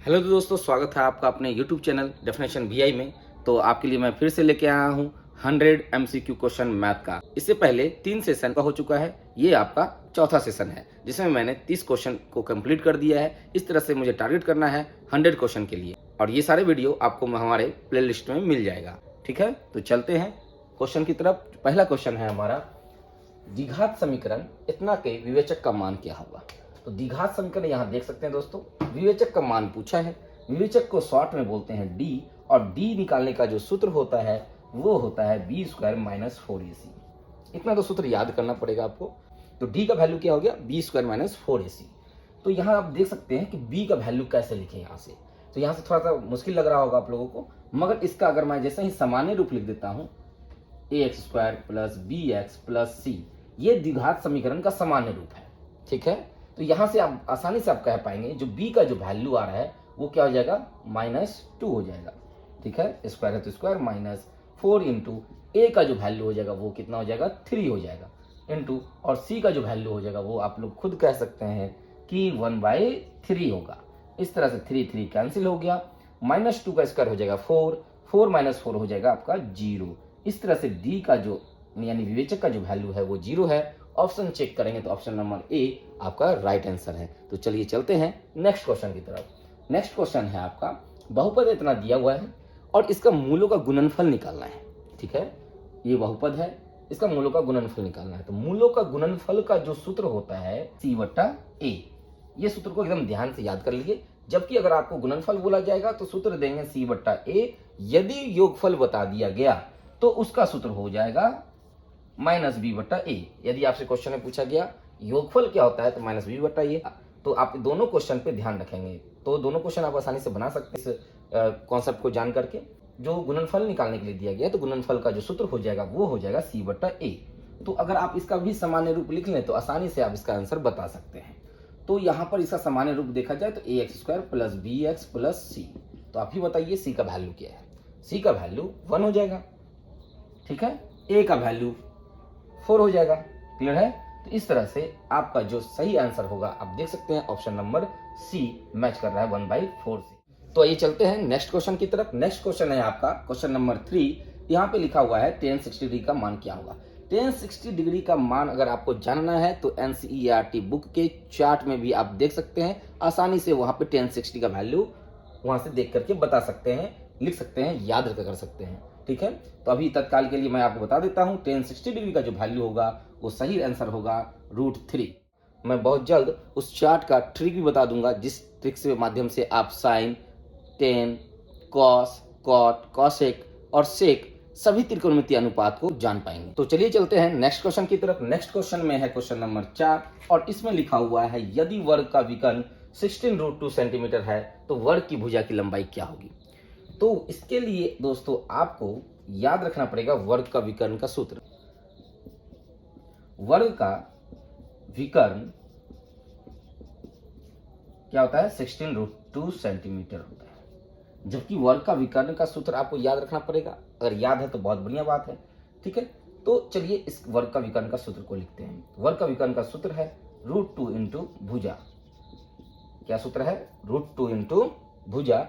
Hello दोस्तों, स्वागत है आपका अपने यूट्यूब चैनल डेफिनेशन वीआई में। तो आपके लिए मैं फिर से लेके आया हूँ 100 एमसीक्यू क्वेश्चन मैथ का। इससे पहले 3 सेशन का हो चुका है, ये आपका चौथा सेशन है जिसमें मैंने 30 क्वेश्चन को कंप्लीट कर दिया है। इस तरह से मुझे टारगेट करना है 100 क्वेश्चन के लिए, और ये सारे वीडियो आपको हमारे प्ले लिस्ट में मिल जाएगा। ठीक है, तो चलते हैं क्वेश्चन की तरफ। पहला क्वेश्चन है हमारा, द्विघात समीकरण इतना के विवेचक का मान क्या होगा। तो द्विघात समीकरण यहाँ देख सकते हैं दोस्तों, विवेचक का मान पूछा है। विवेचक को शॉर्ट में बोलते हैं डी, और डी निकालने का जो सूत्र होता है वो होता है बी स्क्वायर माइनस 4ac। इतना तो सूत्र याद करना पड़ेगा आपको। तो डी का वैल्यू क्या हो गया, बी स्क्वायर माइनस 4ac। तो यहाँ आप देख सकते हैं कि बी का वैल्यू कैसे लिखें यहाँ से। तो यहाँ से थोड़ा सा मुश्किल लग रहा होगा आप लोगों को, मगर इसका अगर मैं जैसे ही सामान्य रूप लिख देता हूँ ax square plus B X plus C, ये द्विघात समीकरण का सामान्य रूप है। ठीक है, तो यहाँ से आप आसानी से आप कह पाएंगे जो b का जो वैल्यू आ रहा है वो क्या हो जाएगा, -2 हो जाएगा। ठीक है, स्क्वायर है तो स्क्वायर माइनस 4 इंटू ए का जो वैल्यू हो जाएगा वो कितना हो जाएगा, 3 हो जाएगा, इंटू और c का जो वैल्यू हो जाएगा वो आप लोग खुद कह सकते हैं कि 1/3 होगा। इस तरह से 3 कैंसिल हो गया, -2 का स्क्वायर हो जाएगा 4, 4 माइनस 4 हो जाएगा आपका 0। इस तरह से डी का जो यानी विवेचक का जो वैल्यू है वो 0 है। ऑप्शन चेक करेंगे तो ऑप्शन नंबर ए आपका राइट आंसर है। तो चलिए चलते हैं नेक्स्ट क्वेश्चन की तरफ। नेक्स्ट क्वेश्चन है आपका, बहुपद इतना दिया हुआ है और इसका मूलों का गुणनफल निकालना है। ठीक है, ये बहुपद है, इसका मूलों का गुणनफल निकालना है। तो मूलों का गुणनफल का जो सूत्र होता है c/a। ये सूत्र को एकदम ध्यान से याद कर लीजिए। जबकि अगर आपको गुणनफल बोला जाएगा तो सूत्र देंगे c/a। यदि योगफल बता दिया गया तो उसका सूत्र हो जाएगा -b/a। यदि आपसे क्वेश्चन में पूछा गया योगफल क्या होता है तो -b/a। तो आप दोनों क्वेश्चन पे ध्यान रखेंगे तो दोनों क्वेश्चन आप आसानी से बना सकते हैं इस कॉन्सेप्ट को जान करके। जो गुणनफल निकालने के लिए दिया गया तो गुणनफल का जो सूत्र हो जाएगा वो हो जाएगा c/a। तो अगर आप इसका भी सामान्य रूप लिख लें तो आसानी से आप इसका आंसर बता सकते हैं। तो यहाँ पर इसका सामान्य रूप देखा जाए तो ax square plus B X plus C. तो आप ही बताइए c का वैल्यू क्या है। c का वैल्यू 1 हो जाएगा। ठीक है, a का वैल्यू 4 हो जाएगा। क्लियर है। तो इस तरह से आपका जो सही आंसर होगा आप देख सकते हैं ऑप्शन नंबर सी मैच कर रहा है 1/4 से। तो आइए चलते हैं नेक्स्ट क्वेश्चन की तरफ। नेक्स्ट क्वेश्चन है आपका क्वेश्चन नंबर 3। यहाँ पे लिखा हुआ है tan 60 डिग्री का मान क्या होगा। tan 60 डिग्री का मान अगर आपको जानना है तो NCERT बुक के चार्ट में भी आप देख सकते हैं। आसानी से वहां पे tan 60 का वैल्यू वहां से देख करके बता सकते हैं, लिख सकते हैं, याद कर सकते हैं। ठीक है, तो अभी तत्काल के लिए मैं आपको बता देता हूं tan 60 डिग्री का जो वैल्यू होगा वो सही आंसर होगा √3। मैं बहुत जल्द उस चार्ट का ट्रिक भी बता दूंगा जिस ट्रिक के माध्यम से आप sine, tan, cos, cot, cosec और सेक सभी त्रिकोणमितीय अनुपात को जान पाएंगे। तो चलिए चलते हैं नेक्स्ट क्वेश्चन की तरफ। नेक्स्ट क्वेश्चन में है क्वेश्चन नंबर 4 और इसमें लिखा हुआ है यदि वर्ग का विकर्ण 16√2 सेंटीमीटर है तो वर्ग की भुजा की लंबाई क्या होगी। तो इसके लिए दोस्तों आपको याद रखना पड़ेगा वर्ग का विकर्ण का सूत्र। वर्ग का विकर्ण क्या होता है, 16√2 सेंटीमीटर होता है। जबकि वर्ग का विकर्ण का सूत्र आपको याद रखना पड़ेगा। अगर याद है तो बहुत बढ़िया बात है। ठीक है, तो चलिए इस वर्ग का विकर्ण का सूत्र को लिखते हैं। वर्ग का विकर्ण का सूत्र है √2 इंटू भुजा। क्या सूत्र है, √2 इंटू भुजा।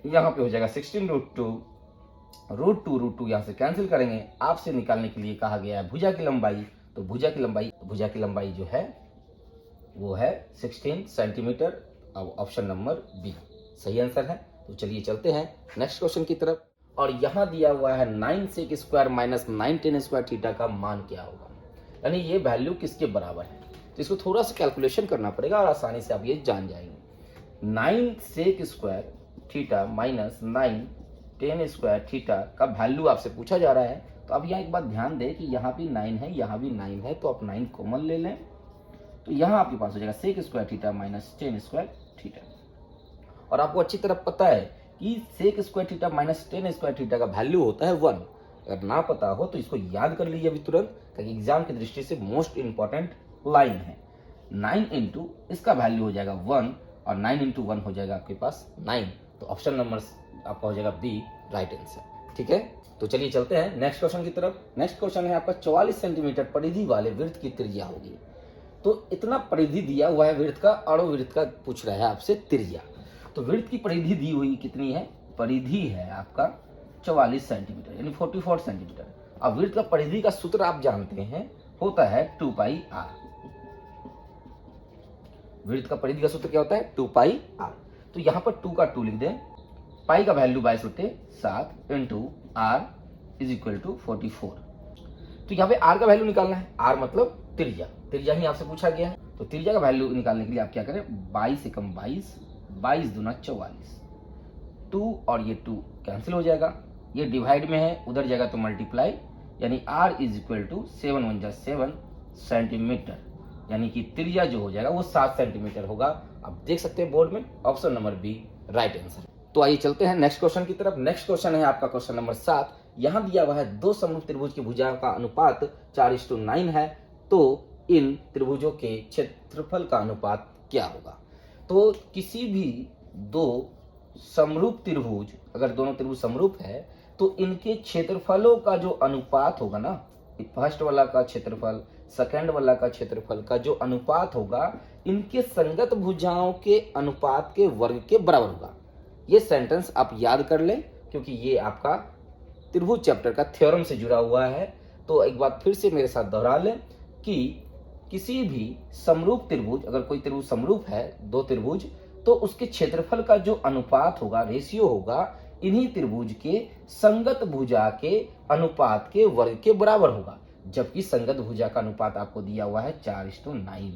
यहाँ पे हो जाएगा 16√2, √2 यहाँ से कैंसिल करेंगे। आपसे निकालने के लिए कहा गया है भुजा की लंबाई। तो भुजा की लंबाई जो है वो है 16 सेंटीमीटर। अब ऑप्शन नंबर बी सही आंसर है। तो चलिए चलते हैं नेक्स्ट क्वेश्चन की तरफ। और यहाँ दिया हुआ है 9 sec square minus 9 tan square theta का मान क्या होगा, यानी ये वैल्यू किसके बराबर है। तो इसको थोड़ा सा कैलकुलेशन करना पड़ेगा और आसानी से आप ये जान जाएंगे। 9 sec square theta minus 9 tan square theta का वैल्यू आपसे पूछा जा रहा है। तो अब यहाँ एक बात ध्यान दें कि यहाँ भी 9 है, यहाँ भी 9 है, तो आप 9 कॉमन ले लें। तो यहाँ आपके पास हो जाएगा sec square theta minus tan square theta. और आपको अच्छी तरह पता है कि sec square theta minus tan square theta का वैल्यू होता है 1। अगर ना पता हो तो इसको याद कर लीजिए अभी तुरंत, ताकि एग्जाम की दृष्टि से मोस्ट इंपॉर्टेंट लाइन है। 9 इंटू इसका वैल्यू हो जाएगा 1 और 9 इंटू 1 हो जाएगा आपके पास 9। तो ऑप्शन नंबर आपका हो जाएगा बी राइट आंसर। ठीक है, तो चलिए चलते हैं नेक्स्ट क्वेश्चन की तरफ। नेक्स्ट क्वेश्चन है आपका 44 सेंटीमीटर परिधि वाले वृत्त की त्रिज्या होगी। तो इतना परिधि दिया हुआ है वृत्त का और वृत्त का पूछ रहा है आपसे त्रिज्या। तो विड्थ की परिधि दी हुई कितनी है, परिधि है आपका 44 सेंटीमीटर यानी 44 सेंटीमीटर। अब विड्थ का परिधि का सूत्र आप जानते हैं, होता है 2 पाई आर। विड्थ का परिधि का सूत्र क्या होता है, 2 पाई आर। तो यहां पर 2 का 2 लिख दें, पाई का value 22/7 into R is equal to 44। तो यहाँ पे आर का वैल्यू निकालना है, आर मतलब त्रिज्या, त्रिज्या ही आपसे पूछा गया है। तो त्रिज्या का वैल्यू निकालने के लिए आप क्या करें, 22 एकम 22, 22 दूना 44, 2 और ये 2 कैंसिल हो जाएगा, ये डिवाइड में है, उधर जाएगा तो मल्टीप्लाई, यानी R is equal to 7 × 1 = 7 centimetre, यानी कि त्रिज्या जो हो जाएगा वो 7 सेंटीमीटर होगा। आप देख सकते हैं बोर्ड में, option number B right answer. तो आइए चलते हैं नेक्स्ट क्वेश्चन की तरफ। नेक्स्ट क्वेश्चन है आपका क्वेश्चन नंबर 7। यहां दिया हुआ है दो समरूप त्रिभुज की भुजाओं का अनुपात 4:9 है, तो इन त्रिभुजों के क्षेत्रफल का अनुपात क्या होगा। तो किसी भी दो समरूप त्रिभुज, अगर दोनों त्रिभुज समरूप है तो इनके क्षेत्रफलों का जो अनुपात होगा ना, फर्स्ट वाला का क्षेत्रफल सेकंड वाला का क्षेत्रफल का जो अनुपात होगा, इनके संगत भुजाओं के अनुपात के वर्ग के बराबर होगा। ये सेंटेंस आप याद कर लें, क्योंकि ये आपका त्रिभुज चैप्टर का थ्योरम से जुड़ा हुआ है। तो एक बार फिर से मेरे साथ दोहरा लें कि किसी भी समरूप त्रिभुज, अगर कोई त्रिभुज समरूप है, दो त्रिभुज, तो उसके क्षेत्रफल का जो अनुपात होगा, रेशियो होगा, इन्हीं त्रिभुज के संगत भुजा के अनुपात के वर्ग के बराबर होगा। जबकि संगत भुजा का अनुपात आपको दिया हुआ है 4:9,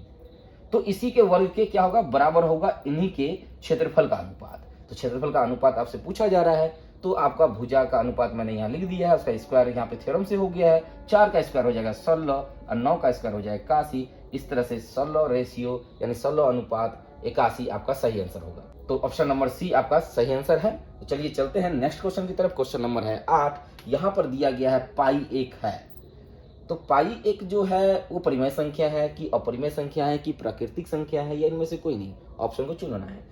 तो इसी के वर्ग के क्या होगा, बराबर होगा इन्हीं के क्षेत्रफल का अनुपात। तो क्षेत्रफल का अनुपात आपसे पूछा जा रहा है, तो आपका भुजा का अनुपात मैंने यहाँ लिख दिया है, उसका स्क्वायर यहाँ पे थ्योरम से हो गया है। 4 का स्क्वायर हो जाएगा 16 और 9 का स्क्वायर हो जाएगा 81। इस तरह से 16 रेशियो यानी 16 अनुपात 81 आपका सही आंसर होगा। तो ऑप्शन नंबर सी आपका सही आंसर है। तो चलिए चलते हैं नेक्स्ट क्वेश्चन की तरफ। क्वेश्चन नंबर है 8। यहाँ पर दिया गया है पाई 1 है। तो पाई 1 जो है वो परिमेय संख्या है कि अपरिमेय संख्या है कि प्राकृतिक संख्या है, या इनमें से कोई नहीं, ऑप्शन को चुनना है।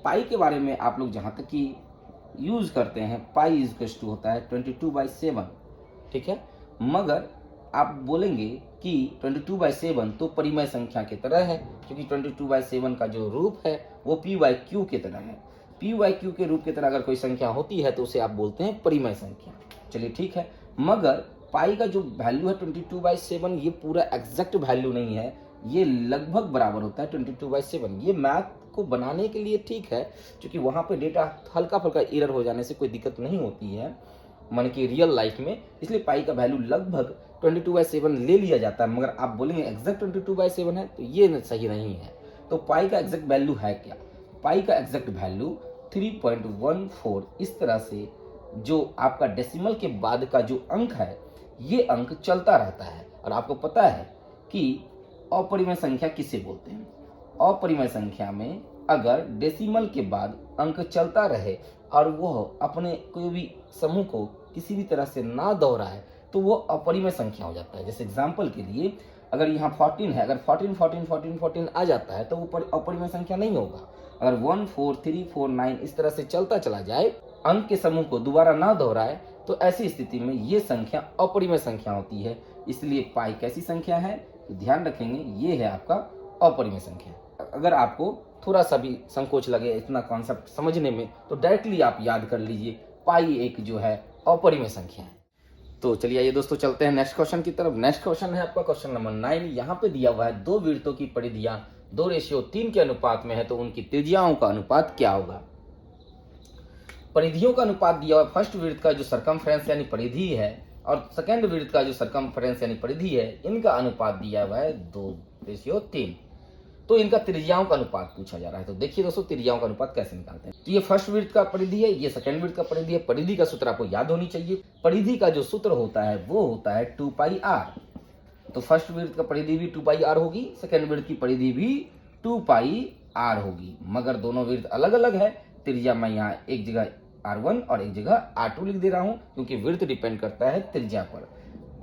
पाई के बारे में आप लोग जहां तक कि यूज करते हैं, पाई इज टू होता है 22/7, ठीक है। मगर आप बोलेंगे कि 22/7 तो परिमेय संख्या की तरह है, क्योंकि 22/7 का जो रूप है वो p/q की तरह है। p/q के रूप की तरह अगर कोई संख्या होती है तो उसे आप बोलते हैं परिमेय संख्या। चलिए ठीक है, मगर पाई का जो वैल्यू है 22/7 ये पूरा एग्जैक्ट वैल्यू नहीं है, ये लगभग बराबर होता है 22/7। ये मैथ को बनाने के लिए ठीक है, क्योंकि वहाँ पे डेटा हल्का फुल्का एरर हो जाने से कोई दिक्कत नहीं होती है मन की रियल लाइफ में, इसलिए पाई का वैल्यू लगभग 22/7 ले लिया जाता है। मगर आप बोलेंगे एग्जैक्ट 22/7 है, तो ये सही नहीं है। तो पाई का एग्जैक्ट वैल्यू है क्या, पाई का एग्जैक्ट वैल्यू 3.14। इस तरह से जो आपका डेसिमल के बाद का जो अंक है, ये अंक चलता रहता है। और आपको पता है कि अपरिमेय संख्या किसे बोलते हैं। अपरिमेय संख्या में अगर डेसिमल के बाद अंक चलता रहे और वह अपने कोई भी समूह को किसी भी तरह से ना दोहराए, तो वो अपरिमेय संख्या हो जाता है। जैसे एग्जांपल के लिए अगर यहाँ 14 है, अगर 14 आ जाता है तो वो अपरिमेय संख्या नहीं होगा। अगर 1 4 3 4 9 इस तरह से चलता चला जाए, अंक के समूह को दोबारा ना दोहराए, तो ऐसी स्थिति में ये संख्या अपरिमेय संख्या होती है। इसलिए पाई कैसी संख्या है, तो ध्यान रखेंगे ये है आपका अपरिमेय संख्या। अगर आपको थोड़ा सा भी संकोच लगे इतना कॉन्सेप्ट समझने में, तो डायरेक्टली आप याद कर लीजिए पाई 1 जो है अपरिमेय संख्या है। तो चलिए आइए दोस्तों चलते हैं नेक्स्ट क्वेश्चन की तरफ। नेक्स्ट क्वेश्चन है आपका क्वेश्चन नंबर 9। यहाँ पे दिया हुआ है दो वृत्तों की परिधियां 2:3 के अनुपात में है, तो उनकी त्रिज्याओं का अनुपात क्या होगा। परिधियों का अनुपात दिया हुआ है, फर्स्ट वृत्त का जो सरकमफ्रेंस यानी परिधि है और सेकंड वृत्त का जो सरकमफ्रेंस यानी परिधि है, इनका अनुपात दिया हुआ है 2:3। तो इनका त्रिज्याओं का अनुपात पूछा जा रहा है। तो देखिए दोस्तों त्रिज्याओं का अनुपात कैसे निकालते हैं। तो ये फर्स्ट वृत्त का परिधि है, ये सेकंड वृत्त का परिधि है। परिधि का सूत्र आपको याद होनी चाहिए। परिधि का जो सूत्र होता है वो होता है 2πr। तो फर्स्ट वृत्त का परिधि भी 2πr होगी, सेकंड वृत्त की परिधि भी 2πr होगी, मगर दोनों वृत्त अलग अलग है। त्रिज्या मैं यहाँ एक जगह r1 और एक जगह r2 लिख दे रहा हूँ, क्योंकि वृत्त डिपेंड करता है त्रिज्या पर।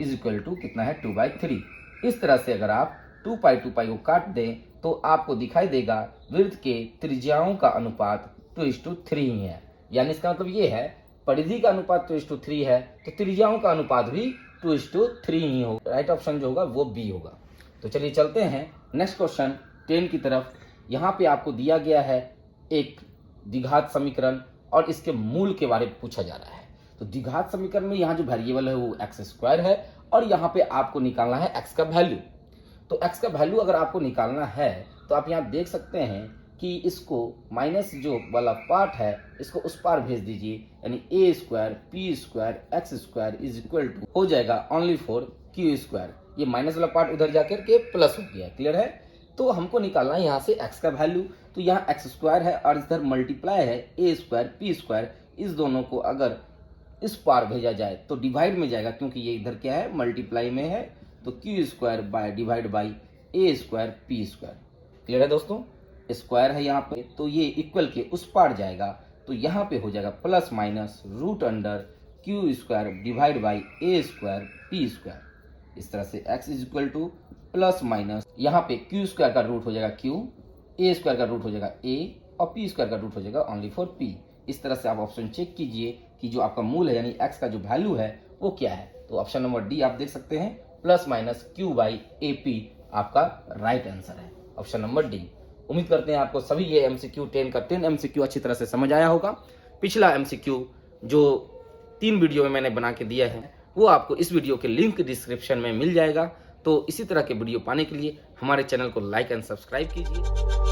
इज इक्वल टू कितना है 2/3। इस तरह से अगर आप 2π को काट दें तो आपको दिखाई देगा वृत्त के त्रिज्याओं का अनुपात 2:3 ही है। यानी इसका मतलब ये है परिधि का अनुपात 2:3 है, तो त्रिज्याओं का अनुपात भी 2:3 ही होगा। राइट ऑप्शन जो होगा वो बी होगा। तो चलिए चलते हैं नेक्स्ट क्वेश्चन 10 की तरफ। यहाँ पे आपको दिया गया है एक द्विघात समीकरण और इसके मूल के बारे में पूछा जा रहा है। तो द्विघात समीकरण में यहाँ जो वेरिएबल है वो एक्स स्क्वायर है और यहाँ पे आपको निकालना है एक्स का वैल्यू। तो एक्स का वैल्यू अगर आपको निकालना है तो आप यहाँ देख सकते हैं कि इसको माइनस जो वाला पार्ट है इसको उस पार भेज दीजिए, यानी A square P square X square is equal to हो जाएगा ओनली फॉर क्यू स्क्वायर। ये माइनस वाला पार्ट उधर जाकर के प्लस हो गया, क्लियर है। तो हमको निकालना है यहाँ से एक्स का वैल्यू। तो यहाँ एक्स स्क्वायर है और इधर मल्टीप्लाई है ए स्क्वायर पी स्क्वायर, इस दोनों को अगर इस पार भेजा जाए तो डिवाइड में जाएगा, क्योंकि ये इधर क्या है मल्टीप्लाई में है। तो Q square by divide by A square P square, clear है दोस्तों। स्क्वायर है यहाँ पे तो ये इक्वल के उस पार जाएगा, तो यहाँ पे हो जाएगा plus minus root under Q square divide by A square P square. इस तरह से x is equal to plus minus यहाँ पे क्यू स्क्वायर का रूट हो जाएगा q, ए स्क्वायर का रूट हो जाएगा a और पी स्क्वायर का रूट हो जाएगा ओनली फॉर p। इस तरह से आप ऑप्शन चेक कीजिए कि जो आपका मूल है यानी x का जो वैल्यू है वो क्या है। तो ऑप्शन नंबर डी आप देख सकते हैं, plus minus Q by A P आपका राइट आंसर है, ऑप्शन नंबर डी। उम्मीद करते हैं आपको सभी ये MCQ 10 का 10 MCQ अच्छी तरह से समझ आया होगा। पिछला MCQ जो 3 वीडियो में मैंने बना के दिया है वो आपको इस वीडियो के लिंक डिस्क्रिप्शन में मिल जाएगा। तो इसी तरह के वीडियो पाने के लिए हमारे चैनल को लाइक एंड सब्सक्राइब कीजिए।